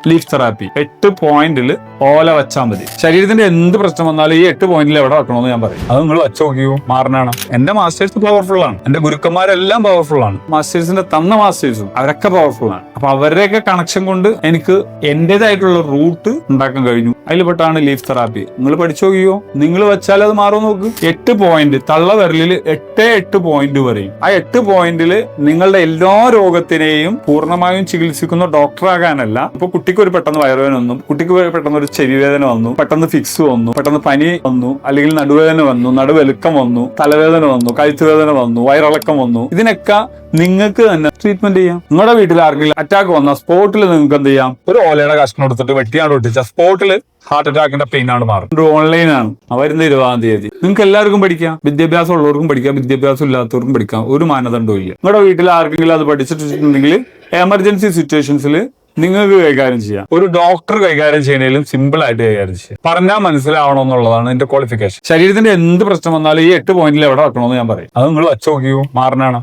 Leaf therapy. 8 പോയിന്റിൽ ഓല വെച്ചാൽ മതി. ശരീരത്തിന്റെ എന്ത് പ്രശ്നം വന്നാലും ഈ 8 പോയിന്റിൽ എവിടെ വെക്കണമെന്ന് ഞാൻ പറയും. അത് നിങ്ങൾ വെച്ച് നോക്കിയോ, മാറണാണ്. എന്റെ മാസ്റ്റേഴ്സ് പവർഫുൾ ആണ്, എന്റെ ഗുരുക്കന്മാരെല്ലാം പവർഫുൾ ആണ്, മാസ്റ്റേഴ്സിന്റെ തന്ന മാസ്റ്റേഴ്സും അവരൊക്കെ പവർഫുൾ ആണ്. അപ്പൊ അവരുടെയൊക്കെ കണക്ഷൻ കൊണ്ട് എനിക്ക് എന്റേതായിട്ടുള്ള റൂട്ട് ഉണ്ടാക്കാൻ കഴിഞ്ഞു. അതിൽ പെട്ടാണ് ലീഫ് തെറാപ്പി. നിങ്ങൾ പഠിച്ചു നോക്കിയോ, നിങ്ങൾ വെച്ചാൽ അത് മാറും. നോക്ക്, 8 പോയിന്റ് തള്ള വിരലിൽ 8 പോയിന്റ് വരെയും. ആ 8 പോയിന്റിൽ നിങ്ങളുടെ എല്ലാ രോഗത്തിനെയും പൂർണ്ണമായും ചികിത്സിക്കുന്ന ഡോക്ടറാകാനല്ല. ഇപ്പൊ കുട്ടിക്ക് ഒരു പെട്ടെന്ന് വയറുവേദന വന്നു, കുട്ടിക്ക് പെട്ടെന്ന് ഒരു ചെവിവേദന വന്നു, പെട്ടെന്ന് ഫിക്സ് വന്നു, പെട്ടെന്ന് പനി വന്നു, അല്ലെങ്കിൽ നടുവേദന വന്നു, നടുവെലുക്കം വന്നു, തലവേദന വന്നു, കഴുത്തുവേദന വന്നു, വയറിളക്കം വന്നു, ഇതിനൊക്കെ നിങ്ങൾക്ക് തന്നെ ട്രീറ്റ്മെന്റ് ചെയ്യാം. നിങ്ങളുടെ വീട്ടിൽ ആർക്കെങ്കിലും അറ്റാക്ക് വന്നാൽ സ്പോട്ടിൽ നിങ്ങൾക്ക് എന്ത് ചെയ്യാം, ഒരു ഓലയുടെ കഷ്ണം എടുത്തിട്ട് വെട്ടിയാണ് ഒട്ടിച്ച സ്പോട്ടിൽ ഹാർട്ട് അറ്റാക്കിന്റെ പെയിൻ ആണ് മാറും. ഒരു ഓൺലൈനാണ്, വരുന്ന 20-ാം തീയതി. നിങ്ങൾക്ക് എല്ലാവർക്കും പഠിക്കാം, വിദ്യാഭ്യാസം ഉള്ളവർക്കും പഠിക്കാം, വിദ്യാഭ്യാസം ഇല്ലാത്തവർക്കും പഠിക്കാം. ഒരു മാനദണ്ഡവും ഇല്ല. നിങ്ങളുടെ വീട്ടിൽ ആർക്കെങ്കിലും അത് പഠിച്ചിട്ടുണ്ടെങ്കിൽ എമർജൻസി സിറ്റുവേഷൻസിൽ നിങ്ങൾക്ക് കൈകാര്യം ചെയ്യാം. ഒരു ഡോക്ടർ കൈകാര്യം ചെയ്യുന്നതിലും സിമ്പിൾ ആയിട്ട് കൈകാര്യം ചെയ്യാം. പറഞ്ഞാൽ മനസ്സിലാവണം എന്നുള്ളതാണ് എന്റെ ക്വാളിഫിക്കേഷൻ. ശരീരത്തിന്റെ എന്ത് പ്രശ്നം വന്നാലും ഈ 8 പോയിന്റിൽ എവിടെ വെക്കണമെന്ന് ഞാൻ പറയും. അത് നിങ്ങൾ വെച്ച് നോക്കിയോ, മാറണാണ്.